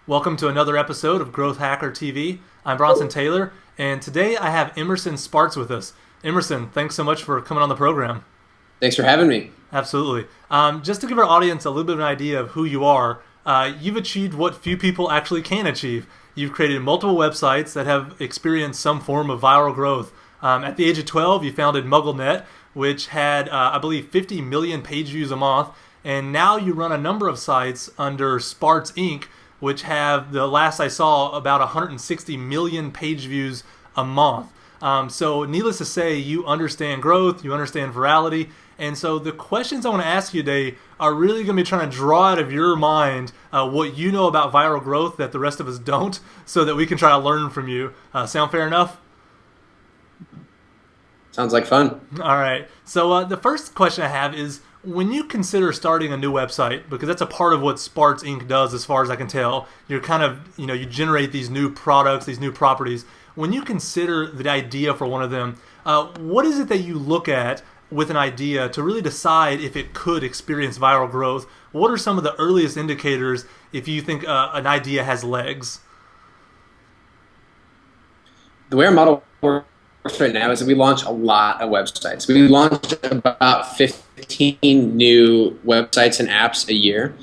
Welcome to another episode of Growth Hacker TV. I'm Bronson Taylor, and today I have Emerson Spartz with us. Emerson, thanks so much for coming on the program. Thanks for having me. Absolutely. Just to give our audience a little bit of an idea of who you are, you've achieved what few people actually can achieve. You've created multiple websites that have experienced some form of viral growth. At the age of 12, you founded MuggleNet, which had, I believe, 50 million page views a month, and now you run a number of sites under Spartz Inc., which have, the last I saw, about 160 million page views a month. So needless to say, you understand growth, you understand virality, and so the questions I want to ask you today are really going to be trying to draw out of your mind what you know about viral growth that the rest of us don't, so that we can try to learn from you. Sound fair enough? Sounds like fun. All right. So the first question I have is, when you consider starting a new website, because that's a part of what Spartz Inc. does as far as I can tell, you're kind of, you generate these new products, these new properties. When you consider the idea for one of them, what is it that you look at with an idea to really decide if it could experience viral growth? What are some of the earliest indicators if you think an idea has legs? The way our model works right now is that we launch a lot of websites. We launch about 15 new websites and apps a year.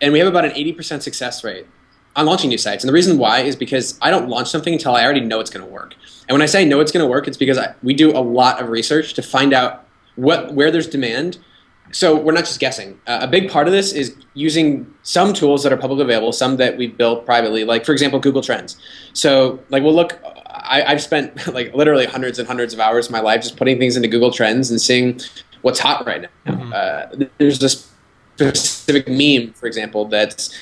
And we have about an 80% success rate on launching new sites. And the reason why is because I don't launch something until I already know it's going to work. And when I say know it's going to work, it's because we do a lot of research to find out where there's demand. So we're not just guessing. A big part of this is using some tools that are publicly available, some that we've built privately, like, for example, Google Trends. So I've spent literally hundreds and hundreds of hours of my life just putting things into Google Trends and seeing what's hot right now. Mm-hmm. There's this specific meme, for example, that's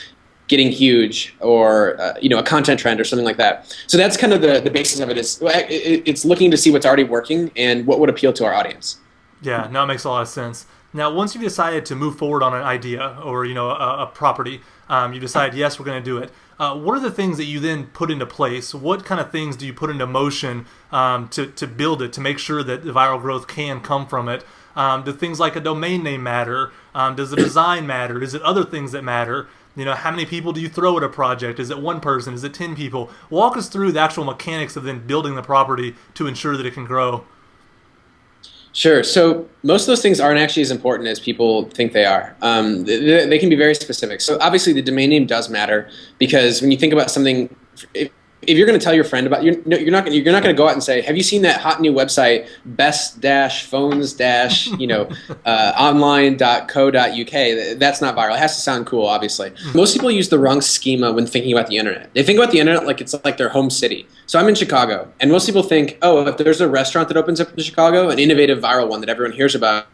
getting huge, or a content trend or something like that. So that's kind of the basis of it. It's looking to see what's already working and what would appeal to our audience. Yeah, no, it makes a lot of sense. Now, once you've decided to move forward on an idea or a property, you decide, yes, we're going to do it. What are the things that you then put into place? What kind of things do you put into motion to build it, to make sure that the viral growth can come from it? Do things like a domain name matter? Does the design matter? Is it other things that matter? How many people do you throw at a project? Is it one person? Is it 10 people? Walk us through the actual mechanics of then building the property to ensure that it can grow. Sure. So most of those things aren't actually as important as people think they are. They can be very specific. So obviously the domain name does matter, because when you think about something, if you're going to tell your friend about, you're not going to go out and say, have you seen that hot new website, best-phones-online.co.uk? That's not viral. It has to sound cool, obviously. Most people use the wrong schema when thinking about the internet. They think about the internet like it's like their home city. So I'm in Chicago, and most people think, oh, if there's a restaurant that opens up in Chicago, an innovative viral one that everyone hears about,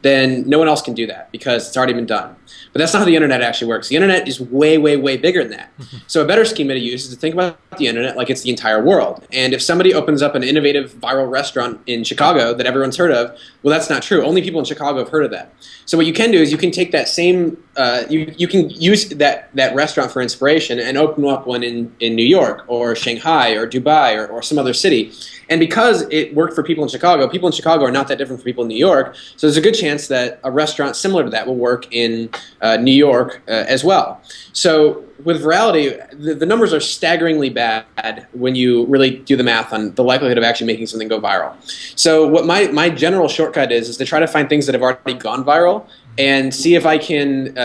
then no one else can do that because it's already been done. But that's not how the internet actually works. The internet is way, way, way bigger than that. So a better schema to use is to think about the internet like it's the entire world. And if somebody opens up an innovative viral restaurant in Chicago that everyone's heard of, well, that's not true. Only people in Chicago have heard of that. So what you can do is you can take that same, you can use that restaurant for inspiration and open up one in New York or Shanghai or Dubai or some other city. And because it worked for people in Chicago are not that different from people in New York. So there's a good chance that a restaurant similar to that will work in New York as well. So with virality, the numbers are staggeringly bad when you really do the math on the likelihood of actually making something go viral. So what my general shortcut is to try to find things that have already gone viral and see if I can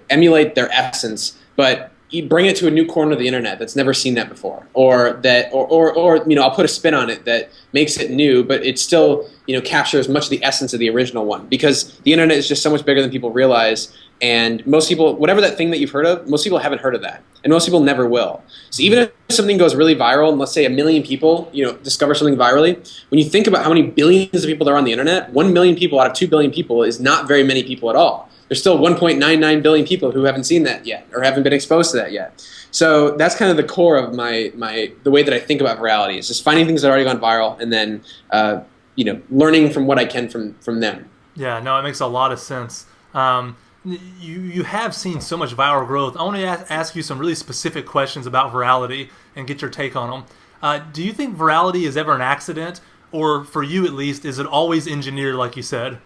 emulate their essence, but bring it to a new corner of the internet that's never seen that before, or I'll put a spin on it that makes it new, but it still captures much of the essence of the original one, because the internet is just so much bigger than people realize. And most people, whatever that thing that you've heard of, most people haven't heard of that, and most people never will. So even if something goes really viral, and let's say 1 million people discover something virally, when you think about how many billions of people there are on the internet, 1 million people out of 2 billion people is not very many people at all. There's still 1.99 billion people who haven't seen that yet or haven't been exposed to that yet. So that's kind of the core of the way that I think about virality, is just finding things that have already gone viral and then learning from what I can from them. Yeah, no, it makes a lot of sense. You have seen so much viral growth. I want to ask you some really specific questions about virality and get your take on them. Do you think virality is ever an accident, or for you at least, is it always engineered like you said?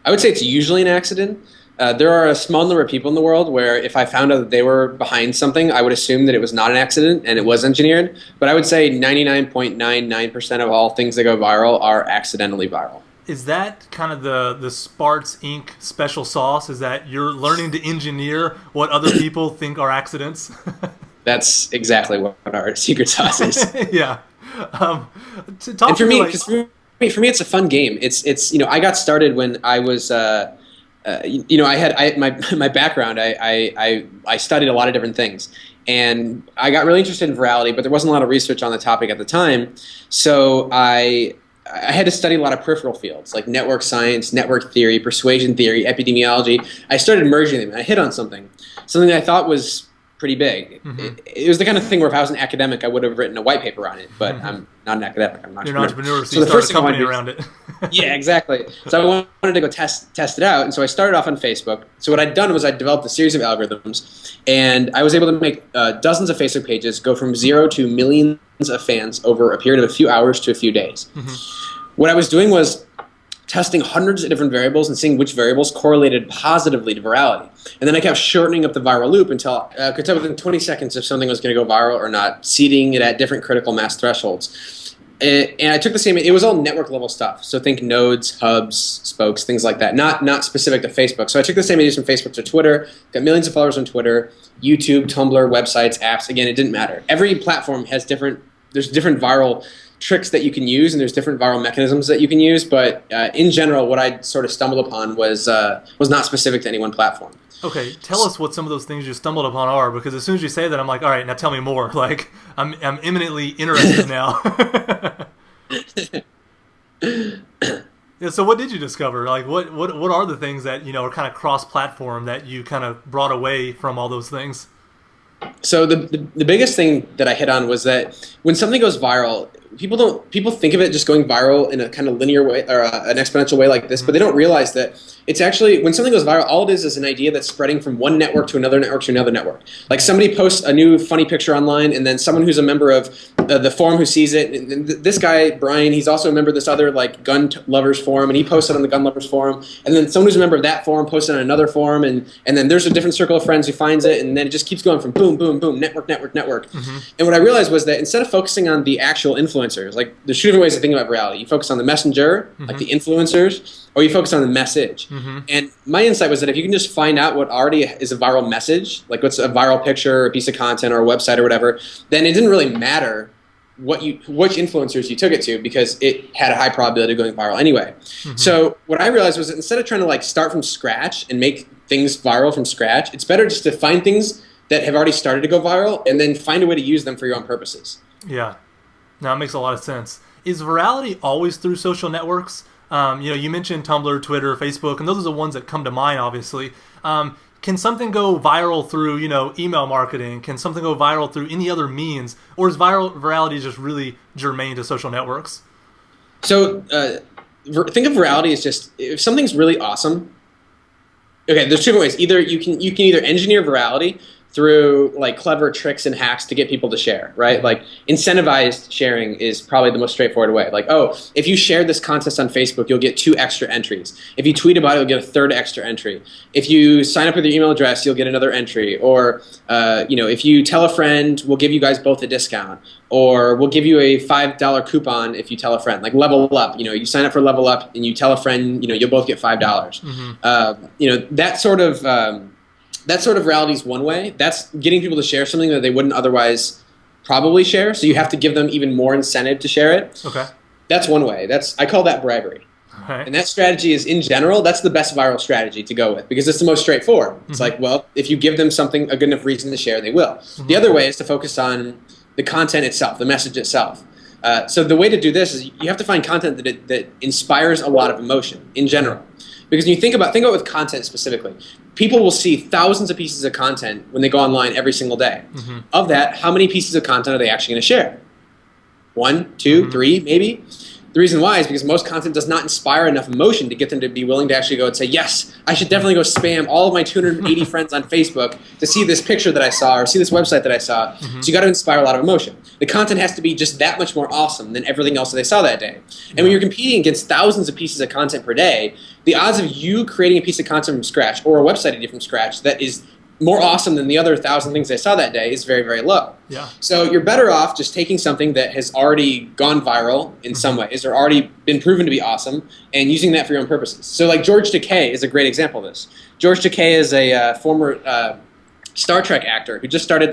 I would say it's usually an accident. There are a small number of people in the world where if I found out that they were behind something, I would assume that it was not an accident and it was engineered. But I would say 99.99% of all things that go viral are accidentally viral. Is that kind of the Spartz Inc. special sauce? Is that you're learning to engineer what other people think are accidents? That's exactly what our secret sauce is. Yeah. And for me, it's a fun game. It's I got started when I was I had my background. I studied a lot of different things, and I got really interested in virality, but there wasn't a lot of research on the topic at the time. So I had to study a lot of peripheral fields like network science, network theory, persuasion theory, epidemiology. I started merging them, and I hit on something that I thought was pretty big. Mm-hmm. It was the kind of thing where if I was an academic, I would have written a white paper on it, but I'm not an academic. I'm an entrepreneur. You're an entrepreneur, so you start a company around it. Yeah, exactly. So I wanted to go test it out, and so I started off on Facebook. So what I'd done was I developed a series of algorithms, and I was able to make dozens of Facebook pages go from 0 to millions of fans over a period of a few hours to a few days. Mm-hmm. What I was doing was testing hundreds of different variables and seeing which variables correlated positively to virality. And then I kept shortening up the viral loop until I could tell within 20 seconds if something was going to go viral or not, seeding it at different critical mass thresholds. And I took the same, it was all network level stuff. So think nodes, hubs, spokes, things like that, not specific to Facebook. So I took the same ideas from Facebook to Twitter, got millions of followers on Twitter, YouTube, Tumblr, websites, apps. Again, it didn't matter. Every platform has there's different viral tricks that you can use, and there's different viral mechanisms that you can use. But in general, what I sort of stumbled upon was not specific to any one platform. Okay, tell us what some of those things you stumbled upon are, because as soon as you say that, I'm like, all right, now tell me more. Like, I'm imminently interested now. Yeah, so what did you discover? Like, what are the things that are kind of cross-platform that you kind of brought away from all those things? So the biggest thing that I hit on was that when something goes viral, people think of it just going viral in a kind of linear way or an exponential way like this, but they don't realize that it's actually, when something goes viral, all it is an idea that's spreading from one network to another network to another network. Like somebody posts a new funny picture online, and then someone who's a member of the forum who sees it, and this guy, Brian, he's also a member of this other like gun lovers forum, and he posted on the gun lovers forum, and then someone who's a member of that forum posted on another forum, and then there's a different circle of friends who finds it, and then it just keeps going from boom, boom, boom, network, network, network. Mm-hmm. And what I realized was that instead of focusing on the actual influencers, like there's two different ways to think about virality. You focus on the messenger, mm-hmm. like the influencers, or you focus on the message. Mm-hmm. And my insight was that if you can just find out what already is a viral message, like what's a viral picture, or a piece of content, or a website, or whatever, then it didn't really matter which influencers you took it to, because it had a high probability of going viral anyway. Mm-hmm. So what I realized was that instead of trying to like start from scratch and make things viral from scratch, it's better just to find things that have already started to go viral and then find a way to use them for your own purposes. Yeah. Now, it makes a lot of sense. Is virality always through social networks? You mentioned Tumblr, Twitter, Facebook, and those are the ones that come to mind, obviously. Can something go viral through, email marketing? Can something go viral through any other means? Or is virality just really germane to social networks? So think of virality as just, if something's really awesome, okay, there's two different ways. Either you can either engineer virality through like clever tricks and hacks to get people to share, right? Like incentivized sharing is probably the most straightforward way. Like, oh, if you share this contest on Facebook, you'll get 2 extra entries. If you tweet about it, you'll get a 3rd extra entry. If you sign up with your email address, you'll get another entry. Or, if you tell a friend, we'll give you guys both a discount. Or we'll give you a $5 coupon if you tell a friend. Like Level Up, you sign up for Level Up and you tell a friend, you'll both get $5. Mm-hmm. That sort of virality is one way. That's getting people to share something that they wouldn't otherwise probably share. So you have to give them even more incentive to share it. Okay. That's one way. I call that bribery. Right. And that strategy is, in general, that's the best viral strategy to go with, because it's the most straightforward. Mm-hmm. It's like, well, if you give them something, a good enough reason to share, they will. Mm-hmm. The other way is to focus on the content itself, the message itself. So the way to do this is you have to find content that inspires a lot of emotion in general. Because when you think about with content specifically, people will see thousands of pieces of content when they go online every single day. Mm-hmm. Of that, how many pieces of content are they actually going to share? 1, 2, mm-hmm. 3, maybe? The reason why is because most content does not inspire enough emotion to get them to be willing to actually go and say, yes, I should definitely go spam all of my 280 friends on Facebook to see this picture that I saw or see this website that I saw. So you got to inspire a lot of emotion. The content has to be just that much more awesome than everything else that they saw that day. And when you're competing against thousands of pieces of content per day, the odds of you creating a piece of content from scratch or a website idea from scratch that is more awesome than the other 1,000 things I saw that day is very, very low. Yeah. So you're better off just taking something that has already gone viral in some ways or already been proven to be awesome and using that for your own purposes. So like George Takei is a great example of this. George Takei is a former Star Trek actor who just started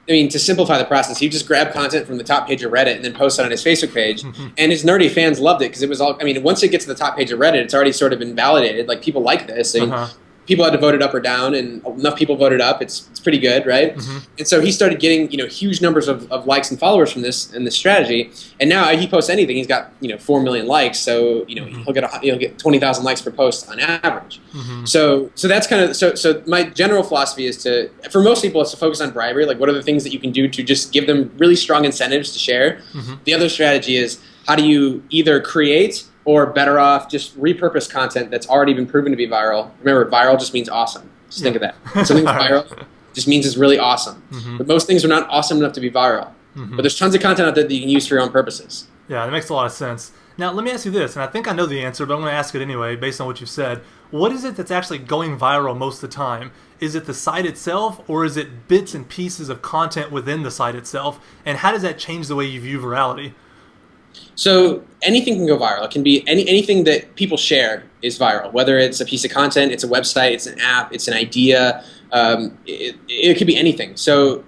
to simplify the process, he just grabbed content from the top page of Reddit and then posted it on his Facebook page. And his nerdy fans loved it because it was all, once it gets to the top page of Reddit, it's already sort of been validated. Like, people like this. People had to vote it up or down, and enough people voted up. It's pretty good, right? And so he started getting huge numbers of likes and followers from this and this strategy. And now he posts anything, he's got 4 million likes. So he'll get 20,000 likes per post on average. So that's kind of so my general philosophy is for most people it's to focus on bribery. Like, what are the things that you can do to just give them really strong incentives to share? The other strategy is, how do you either create or better off just repurpose content that's already been proven to be viral. Remember, viral just means awesome. Just think of that. Something's viral just means it's really awesome. But most things are not awesome enough to be viral. But there's tons of content out there that you can use for your own purposes. Yeah, that makes a lot of sense. Now, let me ask you this, and I think I know the answer, but I'm going to ask it anyway based on what you've said. What is it that's actually going viral most of the time? Is it the site itself, or is it bits and pieces of content within the site itself? And how does that change the way you view virality? So anything can go viral. It can be anything that people share is viral, whether it's a piece of content, it's a website, it's an app, it's an idea. It could be anything. So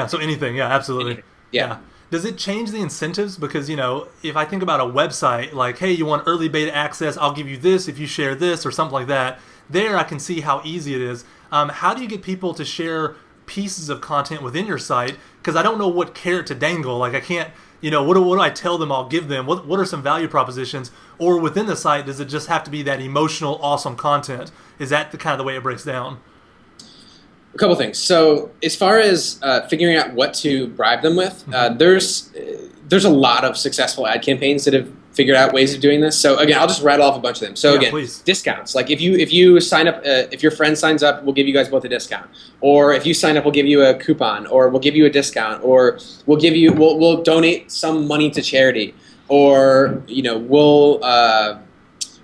so anything. Yeah, absolutely. Anything. Yeah. Does it change the incentives? Because, if I think about a website, like, hey, you want early beta access, I'll give you this if you share this or something like that. There I can see how easy it is. How do you get people to share pieces of content within your site? Because I don't know what carrot to dangle. Like, I can't, what do I tell them I'll give them? What are some value propositions? Or within the site, does it just have to be that emotional, awesome content? Is that the kind of the way it breaks down? A couple things. So as far as figuring out what to bribe them with, there's a lot of successful ad campaigns that have figured out ways of doing this. So again, I'll just rattle off a bunch of them. So again, please. Discounts. Like if you sign up, if your friend signs up, we'll give you guys both a discount. Or if you sign up, we'll give you a coupon, or we'll give you a discount, or we'll donate some money to charity, or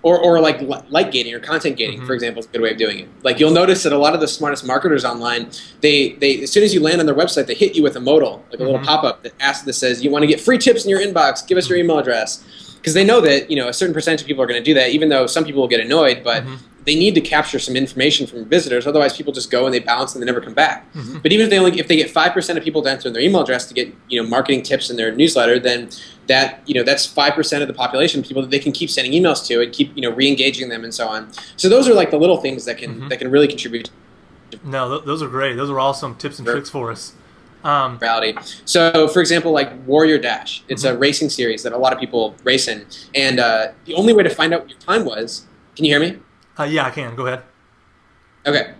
or like gating or content gating, for example, is a good way of doing it. Like, you'll notice that a lot of the smartest marketers online, they as soon as you land on their website, they hit you with a modal, like a little pop-up that says, you want to get free tips in your inbox, give us your email address. Because they know that a certain percentage of people are going to do that, even though some people will get annoyed, but they need to capture some information from visitors. Otherwise, people just go and they bounce and they never come back. But even if they get 5% of people to enter their email address to get marketing tips in their newsletter, then that's 5% of the population, people that they can keep sending emails to and keep re-engaging them and so on. So those are like the little things that can really contribute. No, those are great. Those are awesome tips and tricks for us. Reality. So, for example, like Warrior Dash, it's a racing series that a lot of people race in, and the only way to find out what your time was. Can you hear me? Yeah, I can. Go ahead. Okay.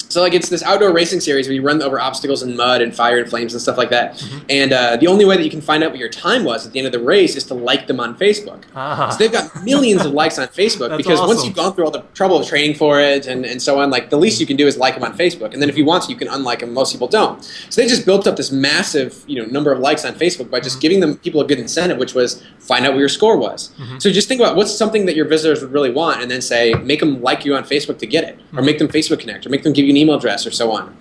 So, like, it's this outdoor racing series where you run over obstacles in mud and fire and flames and stuff like that. And the only way that you can find out what your time was at the end of the race is to like them on Facebook. So they've got millions of likes on Facebook because once you've gone through all the trouble of training for it and so on, like, the least you can do is like them on Facebook. And then if you want to, you can unlike them. Most people don't. So they just built up this massive number of likes on Facebook by just giving them people a good incentive, which was find out what your score was. So just think about what's something that your visitors would really want, and then say, make them like you on Facebook to get it, or make them Facebook connect, or make them give you an email address or so on.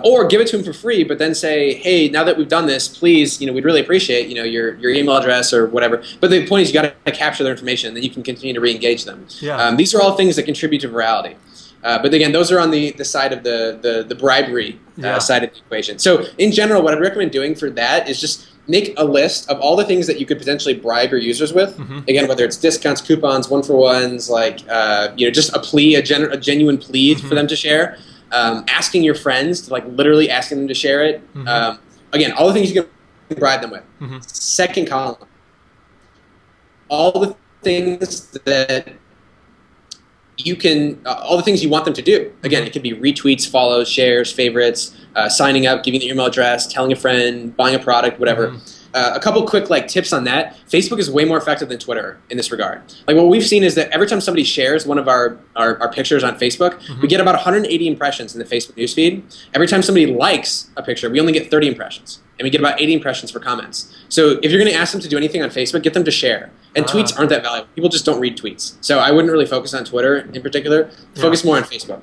Or give it to them for free, but then say, hey, now that we've done this, please, we'd really appreciate, your email address or whatever. But the point is you got to capture their information, and then you can continue to re-engage them. These are all things that contribute to virality. But again, those are on the side of the bribery side of the equation. So in general, what I'd recommend doing for that is just make a list of all the things that you could potentially bribe your users with. Again, whether it's discounts, coupons, one-for-ones, like just a plea, a genuine plea for them to share. Asking your friends to literally asking them to share it. Again, all the things you can bribe them with. Second column, all the things that you can, all the things you want them to do. Again, it could be retweets, follows, shares, favorites, signing up, giving your email address, telling a friend, buying a product, whatever. a couple quick like tips on that. Facebook is way more effective than Twitter in this regard. Like what we've seen is that every time somebody shares one of our pictures on Facebook, we get about 180 impressions in the Facebook newsfeed. Every time somebody likes a picture, we only get 30 impressions. And we get about 80 impressions for comments. So if you're going to ask them to do anything on Facebook, get them to share. And tweets aren't that valuable. People just don't read tweets. So I wouldn't really focus on Twitter in particular. Focus more on Facebook.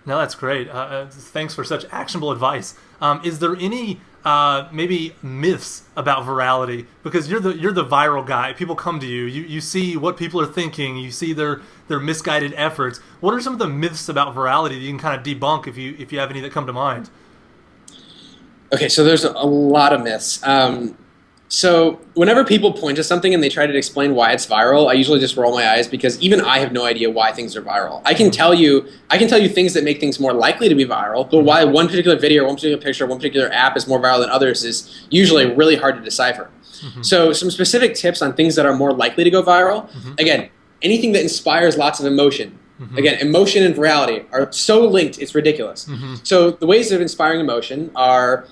No, that's great. Thanks for such actionable advice. Is there any maybe myths about virality? Because you're the viral guy. People come to you. You see what people are thinking. You see their misguided efforts. What are some of the myths about virality that you can kind of debunk if you have any that come to mind? Okay, so there's a lot of myths. So whenever people point to something and they try to explain why it's viral, I usually just roll my eyes because even I have no idea why things are viral. I can tell you things that make things more likely to be viral, but why one particular video, one particular picture, one particular app is more viral than others is usually really hard to decipher. So some specific tips on things that are more likely to go viral. Again, anything that inspires lots of emotion. Again, emotion and virality are so linked, it's ridiculous. So the ways of inspiring emotion are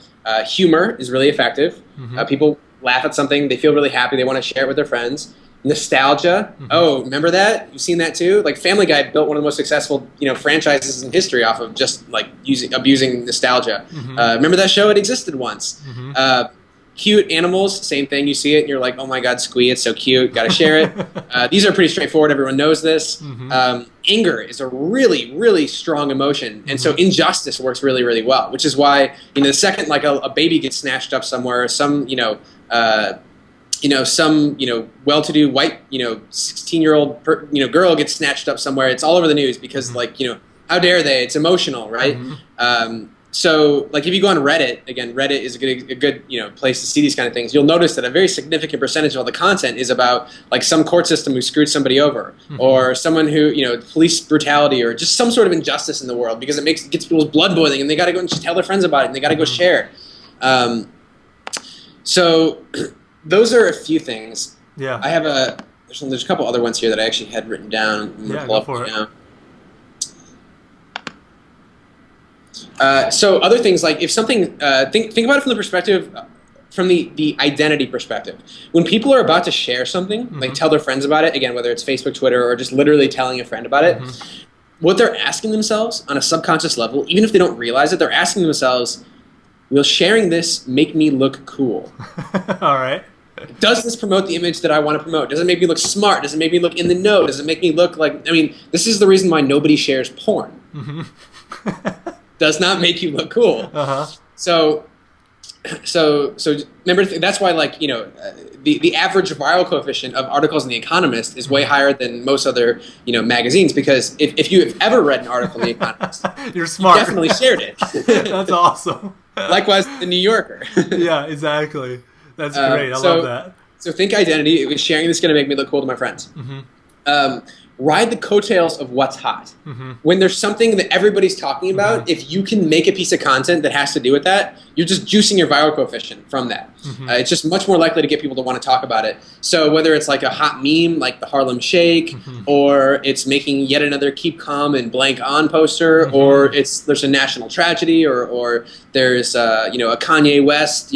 humor is really effective. People laugh at something, they feel really happy, they want to share it with their friends. Nostalgia. Oh, remember that? You've seen that too? Like Family Guy built one of the most successful, franchises in history off of just like abusing nostalgia. Remember that show? It existed once. Cute animals, same thing. You see it and you're like, oh my God, Squee, it's so cute. Got to share it. These are pretty straightforward. Everyone knows this. Anger is a really, really strong emotion. And so injustice works really, really well, which is why, the second like a baby gets snatched up somewhere, some well-to-do white, 16-year-old, girl gets snatched up somewhere. It's all over the news because how dare they? It's emotional, right? So, like, if you go on Reddit, again, Reddit is a good place to see these kind of things. You'll notice that a very significant percentage of all the content is about, like, some court system who screwed somebody over, or someone who, police brutality, or just some sort of injustice in the world because it gets people's blood boiling, and they got to go and just tell their friends about it, and they got to go share. So, those are a few things. Yeah. I have there's a couple other ones here that I actually had written down. Yeah, go for it. So other things like if something, think about it from the perspective, from the identity perspective. When people are about to share something, like tell their friends about it, again, whether it's Facebook, Twitter, or just literally telling a friend about it, what they're asking themselves on a subconscious level, even if they don't realize it, they're asking themselves, will sharing this make me look cool? All right. Does this promote the image that I want to promote? Does it make me look smart? Does it make me look in the know? Does it make me look like, this is the reason why nobody shares porn. Does not make you look cool. So remember, that's why the average viral coefficient of articles in The Economist is way higher than most other magazines, because if you have ever read an article in The Economist, you're smart. You definitely shared it. That's awesome. Likewise, The New Yorker. Yeah, exactly. That's great. I love that. So think identity. Is sharing this going to make me look cool to my friends? Ride the coattails of what's hot. When there's something that everybody's talking about, if you can make a piece of content that has to do with that, you're just juicing your viral coefficient from that. It's just much more likely to get people to want to talk about it. So whether it's like a hot meme like the Harlem Shake, or it's making yet another keep calm and blank on poster, or there's a national tragedy, or there's a Kanye West,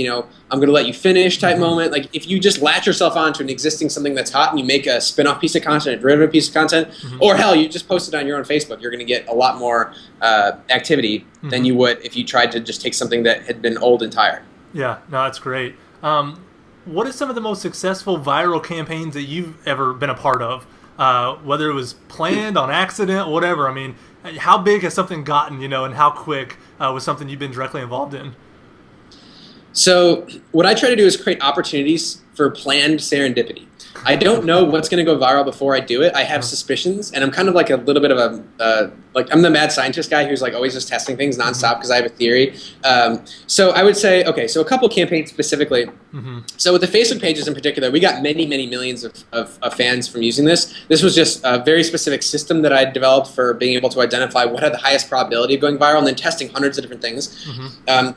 I'm going to let you finish type moment. Like if you just latch yourself onto an existing something that's hot and you make a spin-off piece of content, a derivative piece of content, or hell, you just post it on your own Facebook, you're going to get a lot more activity than you would if you tried to just take something that had been old and tired. Yeah, no, that's great. What are some of the most successful viral campaigns that you've ever been a part of? Whether it was planned, on accident, whatever. How big has something gotten, and how quick was something you've been directly involved in? So what I try to do is create opportunities for planned serendipity. I don't know what's going to go viral before I do it. I have suspicions, and I'm kind of like a little bit of I'm the mad scientist guy who's like always just testing things nonstop because I have a theory. So I would say, okay, so a couple campaigns specifically. So with the Facebook pages in particular, we got many, many millions of fans from using this. This was just a very specific system that I developed for being able to identify what had the highest probability of going viral, and then testing hundreds of different things.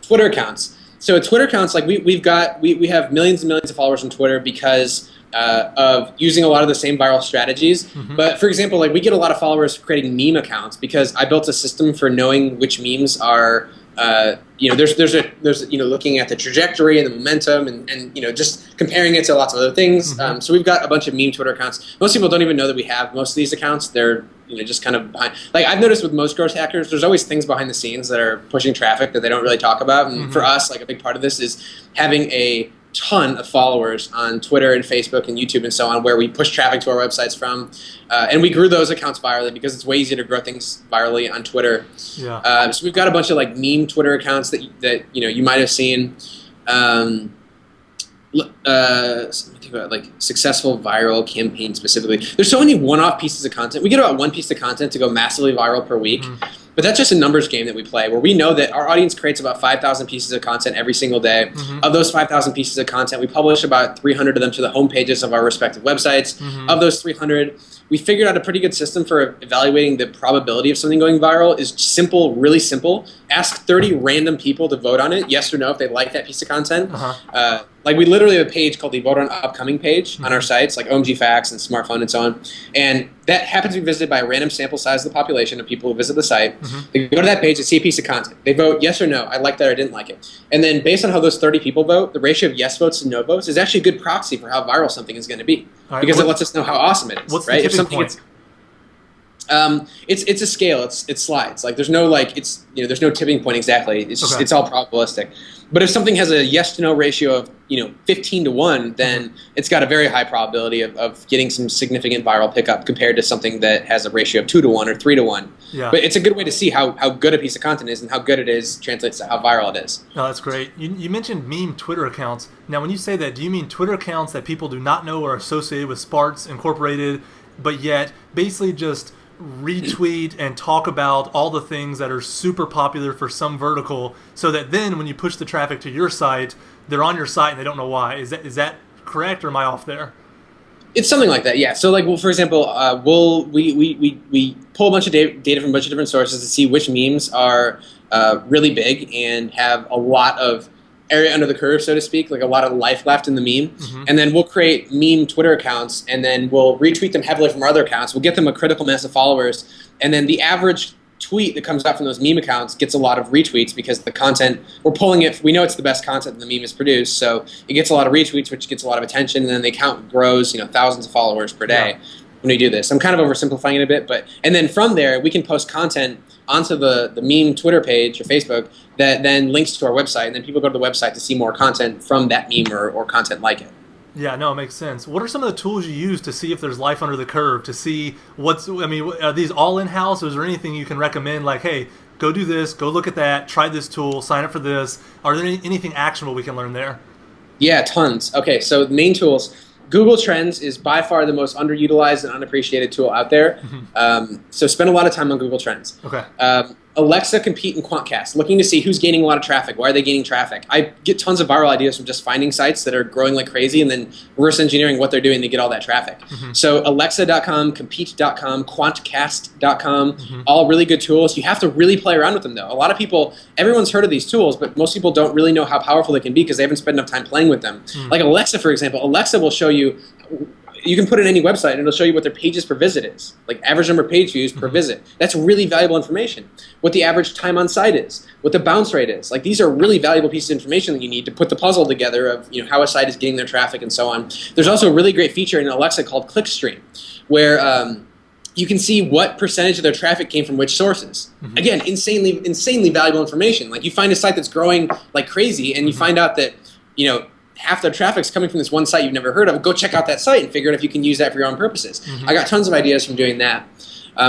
Twitter accounts. So Twitter accounts, like we have millions and millions of followers on Twitter because of using a lot of the same viral strategies. But for example, like we get a lot of followers creating meme accounts because I built a system for knowing which memes are there's looking at the trajectory and the momentum and just comparing it to lots of other things. So we've got a bunch of meme Twitter accounts. Most people don't even know that we have most of these accounts. They're just kind of behind. Like I've noticed with most growth hackers, there's always things behind the scenes that are pushing traffic that they don't really talk about. And for us, like a big part of this is having a ton of followers on Twitter and Facebook and YouTube and so on, where we push traffic to our websites from, and we grew those accounts virally because it's way easier to grow things virally on Twitter. So we've got a bunch of like meme Twitter accounts that you might have seen. Think about like successful viral campaign specifically. There's so many one-off pieces of content. We get about one piece of content to go massively viral per week. But that's just a numbers game that we play, where we know that our audience creates about 5,000 pieces of content every single day. Of those 5,000 pieces of content, we publish about 300 of them to the home pages of our respective websites. Of those 300, we figured out a pretty good system for evaluating the probability of something going viral. Is simple, really simple. Ask 30 random people to vote on it, yes or no, if they like that piece of content. Like we literally have a page called the Vote on Upcoming page on our sites, like OMG Facts and Smartphone and so on. And that happens to be visited by a random sample size of the population of people who visit the site. They go to that page and see a piece of content. They vote yes or no, I like that or didn't like it. And then based on how those 30 people vote, the ratio of yes votes to no votes is actually a good proxy for how viral something is going to be. Because it lets us know how awesome it is. What's right? the tipping point? It's a scale. It slides. Like there's no there's no tipping point exactly. It's just it's all probabilistic. But if something has a yes to no ratio of 15 to 1, then it's got a very high probability of getting some significant viral pickup compared to something that has a ratio of 2 to 1 or 3 to 1. But it's a good way to see how good a piece of content is and how good it is translates to how viral it is. No, that's great. You mentioned meme Twitter accounts. Now, when you say that, do you mean Twitter accounts that people do not know are associated with Spartz Incorporated, but yet basically just retweet and talk about all the things that are super popular for some vertical, so that then when you push the traffic to your site, they're on your site and they don't know why? Is that correct, or am I off there? It's something like that, yeah. So, like, well, for example, we pull a bunch of data from a bunch of different sources to see which memes are really big and have a lot of area under the curve, so to speak, like a lot of life left in the meme. And then we'll create meme Twitter accounts, and then we'll retweet them heavily from our other accounts. We'll get them a critical mass of followers, and then the average tweet that comes out from those meme accounts gets a lot of retweets because the content, we're pulling it, we know it's the best content that the meme has produced, so it gets a lot of retweets, which gets a lot of attention, and then the account grows, thousands of followers per day when we do this. I'm kind of oversimplifying it a bit, and then from there, we can post content onto the meme Twitter page or Facebook that then links to our website, and then people go to the website to see more content from that meme or content like it. Yeah, no, it makes sense. What are some of the tools you use to see if there's life under the curve, to see are these all in-house, or is there anything you can recommend, like, hey, go do this, go look at that, try this tool, sign up for this? Are there anything actionable we can learn there? Yeah, tons. Okay, so the main tools. Google Trends is by far the most underutilized and unappreciated tool out there. So spend a lot of time on Google Trends. Alexa, Compete, and Quantcast, looking to see who's gaining a lot of traffic. Why are they gaining traffic? I get tons of viral ideas from just finding sites that are growing like crazy and then reverse engineering what they're doing to get all that traffic. So Alexa.com, Compete.com, Quantcast.com, all really good tools. You have to really play around with them, though. A lot of people, everyone's heard of these tools, but most people don't really know how powerful they can be because they haven't spent enough time playing with them. Like Alexa, for example, Alexa will show you, you can put in any website and it'll show you what their pages per visit is, like average number of page views per visit. That's really valuable information. What the average time on site is, what the bounce rate is. Like, these are really valuable pieces of information that you need to put the puzzle together of how a site is getting their traffic and so on. There's also a really great feature in Alexa called Clickstream, where you can see what percentage of their traffic came from which sources. Again, insanely valuable information. Like, you find a site that's growing like crazy and you find out that half their traffic's coming from this one site you've never heard of. Go check out that site and figure out if you can use that for your own purposes. I got tons of ideas from doing that.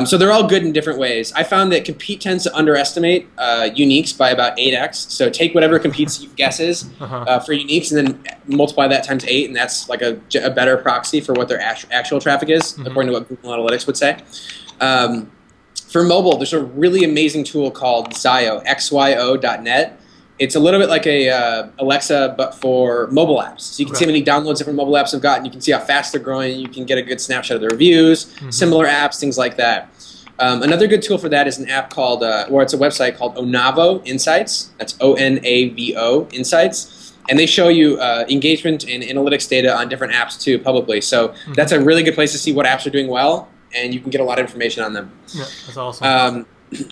So they're all good in different ways. I found that Compete tends to underestimate uniques by about 8x. So take whatever Compete's guess is for uniques and then multiply that times 8, and that's like a better proxy for what their actual traffic is, according to what Google Analytics would say. For mobile, there's a really amazing tool called Xyo, xyo.net. It's a little bit like a Alexa, but for mobile apps. So you can see how many downloads different mobile apps have gotten. You can see how fast they're growing. You can get a good snapshot of the reviews, similar apps, things like that. Another good tool for that is an app called, or it's a website called Onavo Insights. That's O-N-A-V-O Insights. And they show you engagement and analytics data on different apps too, publicly. So that's a really good place to see what apps are doing well, and you can get a lot of information on them. Yeah, that's awesome.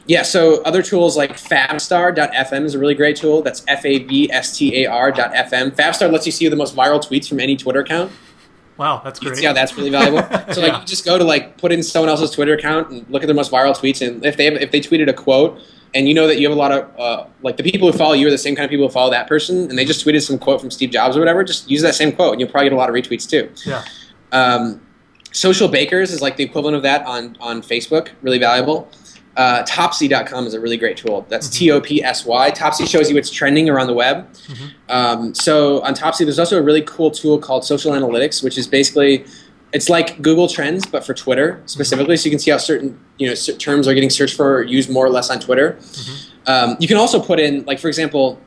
Yeah, so other tools like Fabstar.fm is a really great tool. That's Fabstar.fm. Fabstar lets you see the most viral tweets from any Twitter account. Wow, that's You great. can see how that's really valuable. So like, Yeah. you just go to like put in someone else's Twitter account and look at their most viral tweets, and if they tweeted a quote, and you know that you have a lot of like the people who follow you are the same kind of people who follow that person, and they just tweeted some quote from Steve Jobs or whatever, just use that same quote, and you'll probably get a lot of retweets too. Yeah. Social Bakers is like the equivalent of that on Facebook, really valuable. Topsy.com is a really great tool. That's Topsy. Topsy shows you what's trending around the web. So on Topsy, there's also a really cool tool called Social Analytics, which is basically, it's like Google Trends, but for Twitter specifically. So you can see how certain terms are getting searched for or used more or less on Twitter. You can also put in, like for example,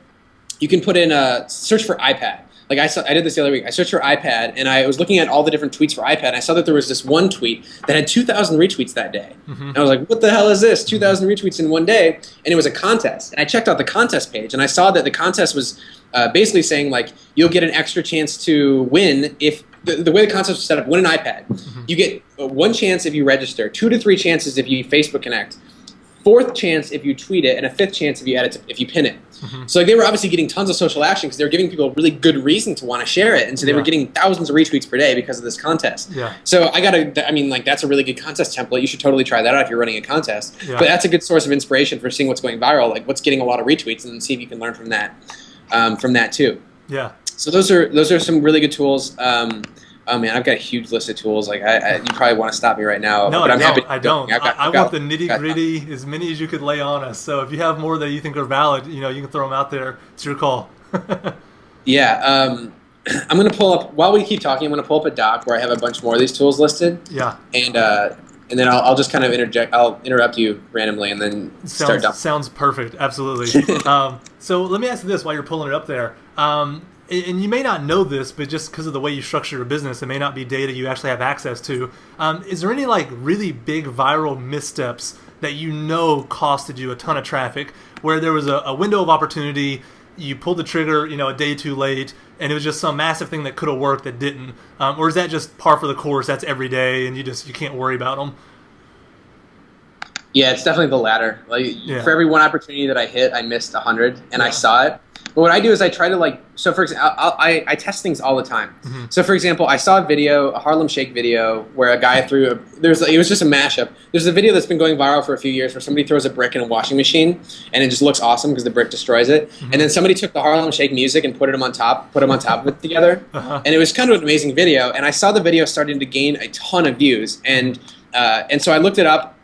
you can put in a search for iPad. Like I did this the other week. I searched for iPad, and I was looking at all the different tweets for iPad, and I saw that there was this one tweet that had 2,000 retweets that day. And I was like, what the hell is this? 2,000 retweets in one day? And it was a contest. And I checked out the contest page, and I saw that the contest was basically saying, like, you'll get an extra chance to win if the way the contest was set up, win an iPad. You get one chance if you register, 2 to 3 chances if you Facebook Connect, 4th chance if you tweet it, and a 5th chance if you add it if you pin it. So like, they were obviously getting tons of social action because they were giving people a really good reason to want to share it, and so they were getting thousands of retweets per day because of this contest. So that's a really good contest template. You should totally try that out if you're running a contest. But that's a good source of inspiration for seeing what's going viral, like what's getting a lot of retweets, and see if you can learn from that too. So those are some really good tools. Oh man, I've got a huge list of tools. Like you probably want to stop me right now. No, but I don't. I want the nitty gritty, as many as you could lay on us. So if you have more that you think are valid, you can throw them out there. It's your call. I'm gonna pull up while we keep talking. I'm gonna pull up a doc where I have a bunch more of these tools listed. And then I'll just kind of interject. I'll interrupt you randomly, and then start. Sounds perfect. Absolutely. So let me ask you this while you're pulling it up there. And you may not know this, but just because of the way you structure your business, it may not be data you actually have access to. Is there any like really big viral missteps that costed you a ton of traffic, where there was a window of opportunity, you pulled the trigger, a day too late, and it was just some massive thing that could have worked that didn't? Or is that just par for the course? That's every day, and you can't worry about them? Yeah, it's definitely the latter. Like for every one opportunity that I hit, I missed 100, and I saw it. But what I do is I try to so for example, I test things all the time. So for example, I saw a Harlem Shake video where a guy it was just a mashup. There's a video that's been going viral for a few years where somebody throws a brick in a washing machine, and it just looks awesome because the brick destroys it. And then somebody took the Harlem Shake music and put them on top of it together. And it was kind of an amazing video. And I saw the video starting to gain a ton of views. And so I looked it up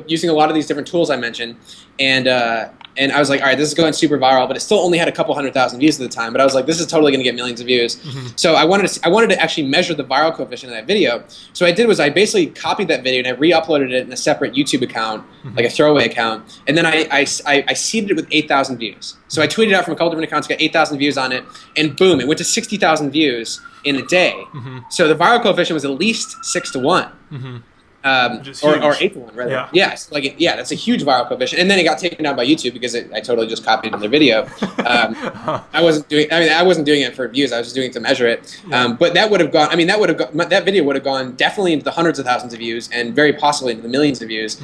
using a lot of these different tools I mentioned, and I was like, all right, this is going super viral, but it still only had a couple 100,000 views at the time. But I was like, this is totally going to get millions of views. So I wanted to actually measure the viral coefficient of that video. So what I did was I basically copied that video and I re-uploaded it in a separate YouTube account, like a throwaway account, and then I seeded it with 8,000 views. So I tweeted out from a couple different accounts, got 8,000 views on it, and boom, it went to 60,000 views in a day. So the viral coefficient was at least 6 to 1. Or 8 to 1 rather. Yes, that's a huge viral coefficient. And then it got taken down by YouTube because I totally just copied on their video. I wasn't doing it for views. I was just doing it to measure it. But that would have gone. That video would have gone definitely into the hundreds of thousands of views and very possibly into the millions of views.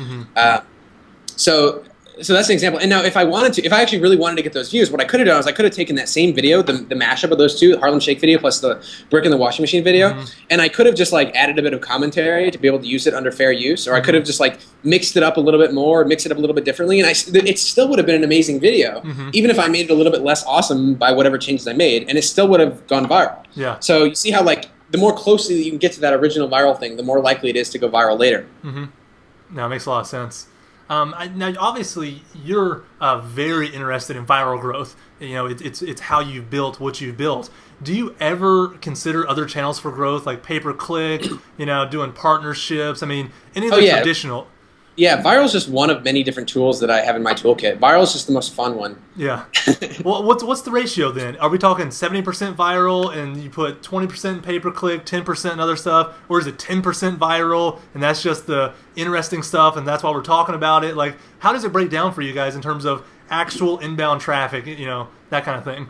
So that's an example. And now if I actually really wanted to get those views, what I could have done is I could have taken that same video, the mashup of those two, the Harlem Shake video plus the brick in the washing machine video, and I could have just added a bit of commentary to be able to use it under fair use, or I could have just mixed it up a little bit more, mixed it up a little bit differently, and it still would have been an amazing video, even if I made it a little bit less awesome by whatever changes I made, and it still would have gone viral. So you see how the more closely you can get to that original viral thing, the more likely it is to go viral later. No, it makes a lot of sense. Now, obviously, you're very interested in viral growth. It's how you've built what you've built. Do you ever consider other channels for growth, like pay-per-click, doing partnerships? I mean, any of the traditional... Yeah, viral is just one of many different tools that I have in my toolkit. Viral is just the most fun one. Yeah. Well, what's the ratio then? Are we talking 70% viral and you put 20% pay-per-click, 10% in other stuff? Or is it 10% viral and that's just the interesting stuff and that's why we're talking about it? Like, how does it break down for you guys in terms of actual inbound traffic, that kind of thing?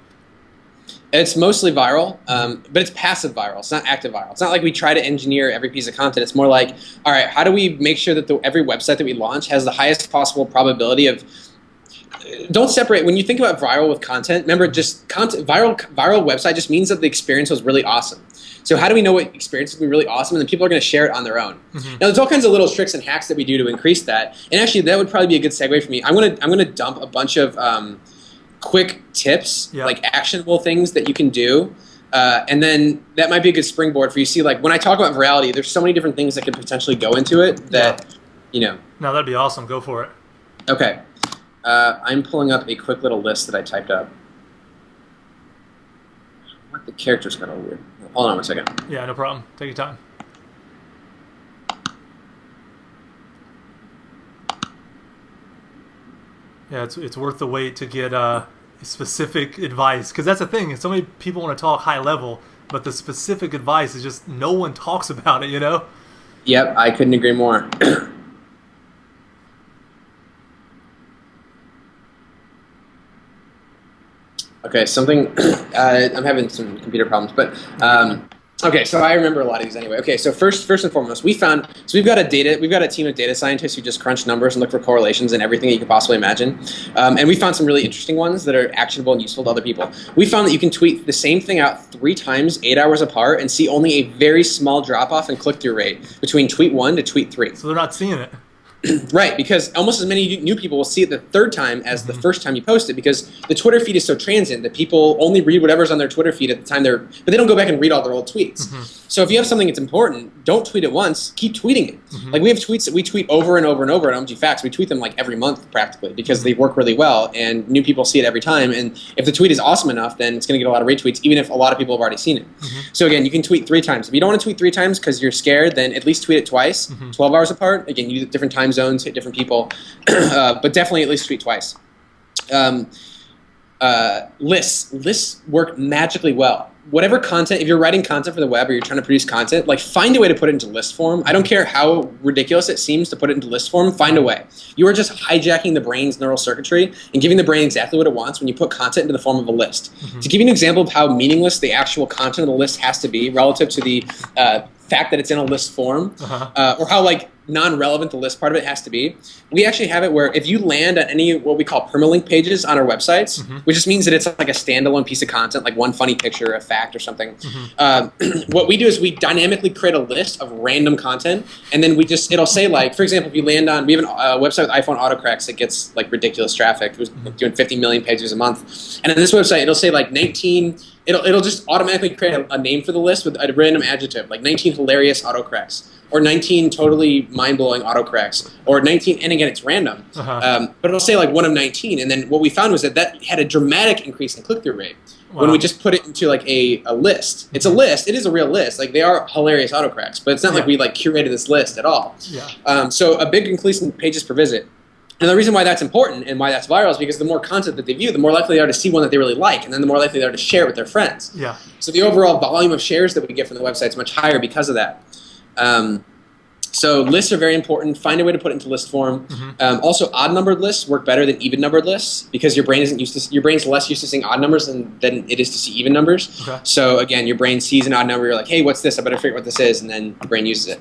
It's mostly viral, but it's passive viral. It's not active viral. It's not like we try to engineer every piece of content. It's more like, all right, how do we make sure that every website that we launch has the highest possible probability of. Don't separate when you think about viral with content. Remember, just content. Viral website just means that the experience was really awesome. So how do we know what experience is going to be really awesome, and then people are going to share it on their own? Now, there's all kinds of little tricks and hacks that we do to increase that. And actually, that would probably be a good segue for me. I'm gonna dump a bunch of quick tips, like actionable things that you can do. And then that might be a good springboard for you. See, like when I talk about virality, there's so many different things that could potentially go into it that, No, that'd be awesome. Go for it. Okay. I'm pulling up a quick little list that I typed up. What, the characters got all weird. Hold on one second. Yeah, no problem. Take your time. Yeah, it's worth the wait to get specific advice, because that's the thing. So many people want to talk high level, but the specific advice is just no one talks about it. Yep, I couldn't agree more. Okay, I'm having some computer problems, but okay, so I remember a lot of these anyway. Okay, so first and foremost, we've got a team of data scientists who just crunch numbers and look for correlations in everything that you could possibly imagine, and we found some really interesting ones that are actionable and useful to other people. We found that you can tweet the same thing out 3 times, 8 hours apart, and see only a very small drop off in click-through rate between tweet 1 to tweet 3. So they're not seeing it. Right, because almost as many new people will see it the third time as the first time you post it, because the Twitter feed is so transient that people only read whatever's on their Twitter feed at the time but they don't go back and read all their old tweets. So if you have something that's important, don't tweet it once, keep tweeting it. Like we have tweets that we tweet over and over and over at OMG Facts. We tweet them like every month practically because they work really well and new people see it every time. And if the tweet is awesome enough, then it's going to get a lot of retweets, even if a lot of people have already seen it. So again, you can tweet 3 times. If you don't want to tweet 3 times because you're scared, then at least tweet it twice, 12 hours apart. Again, you do different time zones, hit different people, but definitely at least tweet twice. Lists work magically well. Whatever content, if you're writing content for the web or you're trying to produce content, like find a way to put it into list form. I don't care how ridiculous it seems to put it into list form, find a way. You are just hijacking the brain's neural circuitry and giving the brain exactly what it wants when you put content into the form of a list. To give you an example of how meaningless the actual content of the list has to be relative to the fact that it's in a list form, or how like non-relevant the list part of it has to be. We actually have it where if you land on any what we call permalink pages on our websites, which just means that it's like a standalone piece of content, like one funny picture, a fact or something. What we do is we dynamically create a list of random content, and then it'll say like, for example, if you land on, we have a website with iPhone autocorrects that gets like ridiculous traffic. It was doing 50 million pages a month. And on this website, it'll say like 19, it'll just automatically create a name for the list with a random adjective, like 19 hilarious autocorrects, or 19 totally mind-blowing autocorrects, or 19, and again, it's random. But it'll say like 1 of 19, and then what we found was that had a dramatic increase in click-through rate when we just put it into like a list. It's a list. It is a real list. Like they are hilarious autocorrects, but it's not like we like curated this list at all. So a big increase in pages per visit. And the reason why that's important and why that's viral is because the more content that they view, the more likely they are to see one that they really like, and then the more likely they are to share it with their friends. So the overall volume of shares that we get from the website is much higher because of that. So lists are very important. Find a way to put it into list form. Also, odd-numbered lists work better than even-numbered lists because your brain's less used to seeing odd numbers than it is to see even numbers. So again, your brain sees an odd number. You're like, hey, what's this? I better figure out what this is, and then the brain uses it.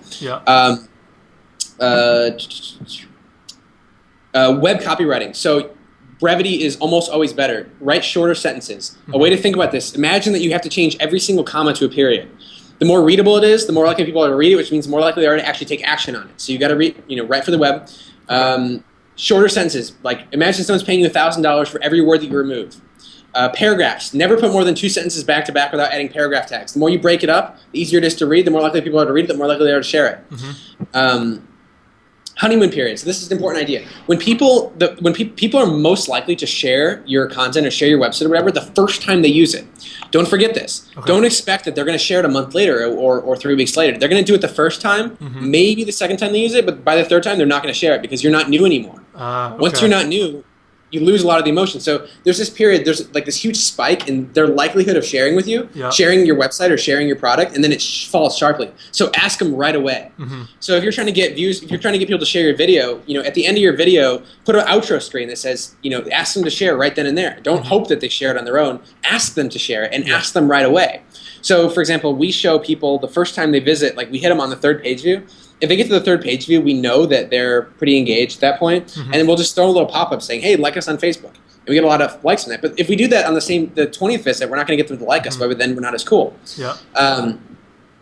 Web copywriting. So brevity is almost always better. Write shorter sentences. A way to think about this: imagine that you have to change every single comma to a period. The more readable it is, the more likely people are to read it, which means the more likely they are to actually take action on it. So you got to write for the web. Shorter sentences. Like imagine someone's paying you $1,000 for every word that you remove. Paragraphs. Never put more than 2 sentences back to back without adding paragraph tags. The more you break it up, the easier it is to read. The more likely people are to read it, the more likely they are to share it. Honeymoon periods. This is an important idea. When people are most likely to share your content or share your website or whatever the first time they use it. Don't forget this. Don't expect that they're going to share it a month later or 3 weeks later. They're going to do it the first time, maybe the second time they use it, but by the third time they're not going to share it because you're not new anymore. Once you're not new, you lose a lot of the emotion. So there's this period, there's like this huge spike in their likelihood of sharing with you, sharing your website or sharing your product, and then it falls sharply. So ask them right away. So if you're trying to get views, if you're trying to get people to share your video, at the end of your video, put an outro screen that says, ask them to share right then and there. Don't hope that they share it on their own. Ask them to share it and ask them right away. So for example, we show people the first time they visit, like we hit them on the third page view. If they get to the third page view, we know that they're pretty engaged at that point, and then we'll just throw a little pop-up saying, hey, like us on Facebook. And we get a lot of likes on that. But if we do that on the 20th visit, we're not going to get them to like us, but then we're not as cool. Yeah.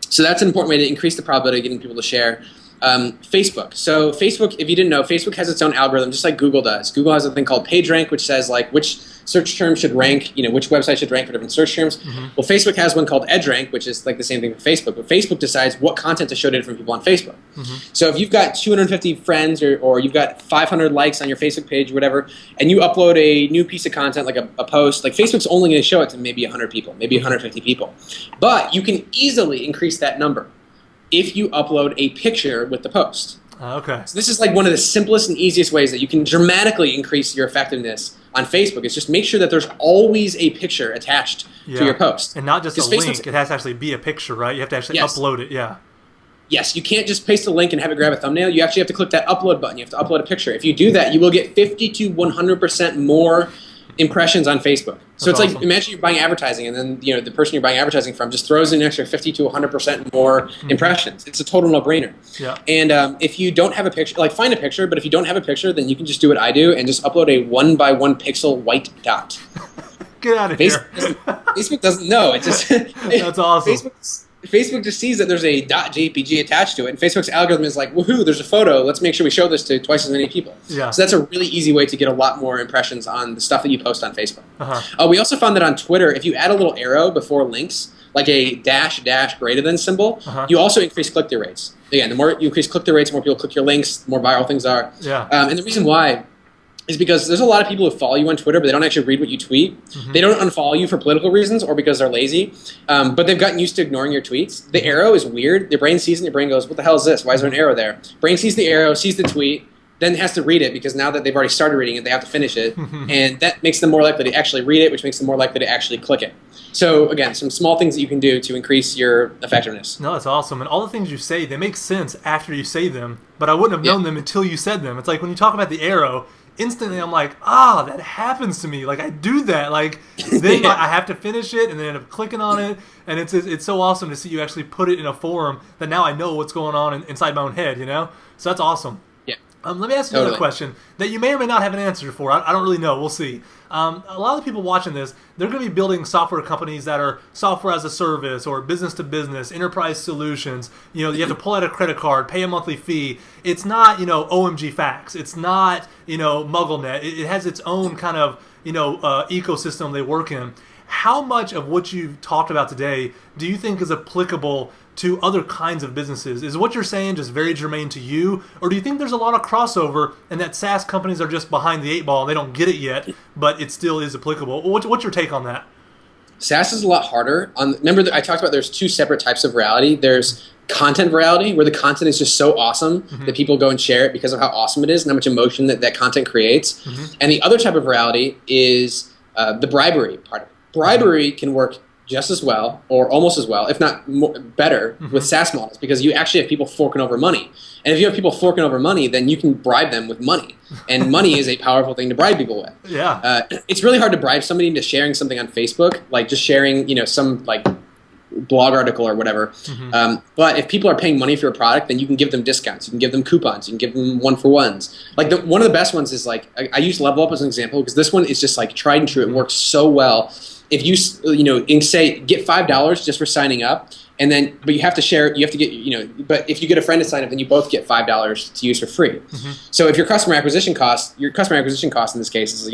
So that's an important way to increase the probability of getting people to share. Facebook. So Facebook, if you didn't know, Facebook has its own algorithm, just like Google does. Google has a thing called PageRank, which says like which search terms should rank, which website should rank for different search terms. Well, Facebook has one called EdgeRank, which is like the same thing for Facebook, but Facebook decides what content to show to different people on Facebook. So if you've got 250 friends or you've got 500 likes on your Facebook page or whatever, and you upload a new piece of content, like a post, like Facebook's only going to show it to maybe 100 people, maybe 150 people. But you can easily increase that number if you upload a picture with the post. Okay. So this is like one of the simplest and easiest ways that you can dramatically increase your effectiveness on Facebook. Is just make sure that there's always a picture attached to your post. And not just a link. It has to actually be a picture, right? You have to actually upload it, Yes, you can't just paste a link and have it grab a thumbnail. You actually have to click that upload button. You have to upload a picture. If you do that, you will get 50 to 100% more impressions on Facebook. So it's awesome. Like, imagine you're buying advertising, and then the person you're buying advertising from just throws in an extra 50 to 100% more impressions. It's a total no-brainer. Yeah. And if you don't have a picture, like find a picture, but if you don't have a picture, then you can just do what I do and just upload a 1x1 pixel white dot. Get out of here. Facebook doesn't know. It just that's awesome. Facebook just sees that there's a .jpg attached to it, and Facebook's algorithm is like, woohoo, there's a photo. Let's make sure we show this to twice as many people. Yeah. So that's a really easy way to get a lot more impressions on the stuff that you post on Facebook. We also found that on Twitter, if you add a little arrow before links, like a dash greater than symbol, you also increase click-through rates. Again, the more you increase click-through rates, the more people click your links, the more viral things are. Yeah. And the reason why is because there's a lot of people who follow you on Twitter, but they don't actually read what you tweet. They don't unfollow you for political reasons or because they're lazy, but they've gotten used to ignoring your tweets. The arrow is weird. Their brain sees it, and their brain goes, what the hell is this? Why is there an arrow there? Brain sees the arrow, sees the tweet, then has to read it, because now that they've already started reading it, they have to finish it, and that makes them more likely to actually read it, which makes them more likely to actually click it. So again, some small things that you can do to increase your effectiveness. No, that's awesome. And all the things you say, they make sense after you say them, but I wouldn't have known them until you said them. It's like when you talk about the arrow, instantly I'm like, that happens to me. Like I do that. Like then I have to finish it and then end up clicking on it. And it's so awesome to see you actually put it in a form that now I know what's going on inside my own head, So that's awesome. Yeah. Let me ask you another question that you may or may not have an answer for. I don't really know. We'll see. A lot of the people watching this, they're going to be building software companies that are software as a service or business to business, enterprise solutions. You have to pull out a credit card, pay a monthly fee. It's not, OMG Facts. It's not, MuggleNet. It has its own kind of, ecosystem they work in. How much of what you've talked about today do you think is applicable to other kinds of businesses? Is what you're saying just very germane to you? Or do you think there's a lot of crossover and that SaaS companies are just behind the eight ball and they don't get it yet, but it still is applicable? What's your take on that? SaaS is a lot harder. Remember that I talked about there's two separate types of virality. There's content virality, where the content is just so awesome that people go and share it because of how awesome it is and how much emotion that content creates. And the other type of virality is the bribery part of it. Bribery can work just as well, or almost as well, if not better, with SaaS models, because you actually have people forking over money. And if you have people forking over money, then you can bribe them with money. And money is a powerful thing to bribe people with. Yeah. It's really hard to bribe somebody into sharing something on Facebook, like just sharing, some like blog article or whatever. But if people are paying money for a product, then you can give them discounts. You can give them coupons. You can give them one-for-ones. Like one of the best ones is like, I use Level Up as an example because this one is just like tried and true. It works so well. If you say get $5 just for signing up, and then but you have to share, you have to get but if you get a friend to sign up, then you both get $5 to use for free. So if your customer acquisition cost in this case is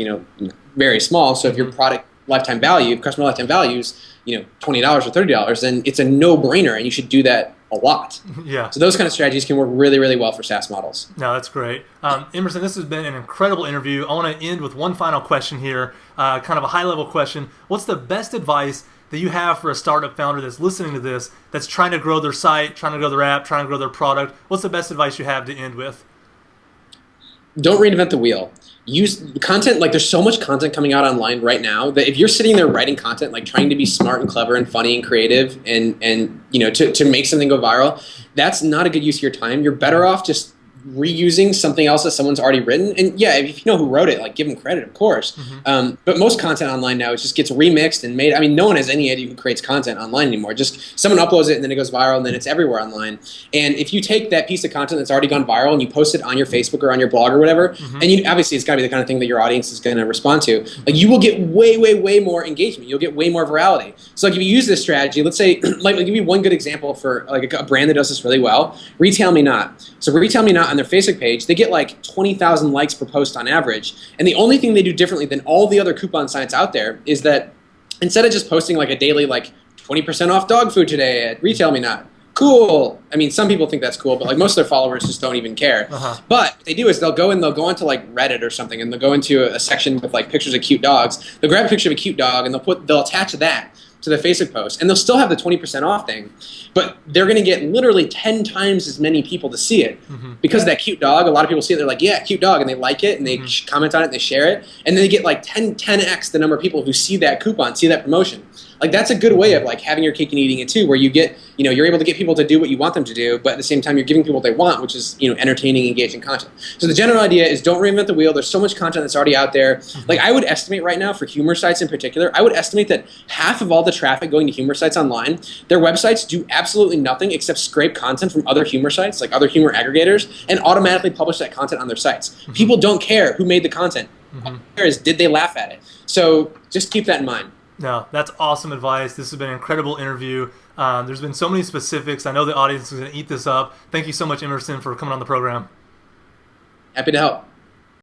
very small. So if your product lifetime value, customer lifetime value is $20 or $30, then it's a no-brainer, and you should do that a lot. Yeah. So those kind of strategies can work really, really well for SaaS models. No, that's great. Emerson, this has been an incredible interview. I want to end with one final question here, kind of a high-level question. What's the best advice that you have for a startup founder that's listening to this, that's trying to grow their site, trying to grow their app, trying to grow their product? What's the best advice you have to end with? don't reinvent the wheel. Use content, like there's so much content coming out online right now that if you're sitting there writing content, like trying to be smart and clever and funny and creative and to make something go viral, that's not a good use of your time. You're better off just reusing something else that someone's already written. And yeah, if you know who wrote it, like give them credit, of course. But most content online now, it just gets remixed and made. I mean, no one has any idea who creates content online anymore. Just someone uploads it and then it goes viral and then it's everywhere online. And if you take that piece of content that's already gone viral and you post it on your Facebook or on your blog or whatever, and obviously it's got to be the kind of thing that your audience is going to respond to, like you will get way, way, way more engagement. You'll get way more virality. So like if you use this strategy, let's say, like I'll give you one good example for like a brand that does this really well, Retail Me Not. So Retail Me Not on their Facebook page, they get like 20,000 likes per post on average. And the only thing they do differently than all the other coupon sites out there is that instead of just posting like a daily like 20% off dog food today at Retail Me Not, cool. I mean, some people think that's cool, but like most of their followers just don't even care. But what they do is they'll go onto like Reddit or something, and they'll go into a section with like pictures of cute dogs. They'll grab a picture of a cute dog and they'll attach that to the Facebook post, and they'll still have the 20% off thing, but they're going to get literally 10 times as many people to see it because of that cute dog. A lot of people see it, they're like, yeah, cute dog, and they like it, and they comment on it, and they share it, and then they get like 10x the number of people who see that coupon, see that promotion. Like that's a good way of like having your cake and eating it too, where you get, you're able to get people to do what you want them to do, but at the same time you're giving people what they want, which is, entertaining, engaging content. So the general idea is don't reinvent the wheel. There's so much content that's already out there. Like I would estimate right now for humor sites in particular, I would estimate that half of all the traffic going to humor sites online, their websites do absolutely nothing except scrape content from other humor sites, like other humor aggregators, and automatically publish that content on their sites. People don't care who made the content. All they care is did they laugh at it? So just keep that in mind. No, that's awesome advice. This has been an incredible interview. There's been so many specifics. I know the audience is going to eat this up. Thank you so much, Emerson, for coming on the program. Happy to help.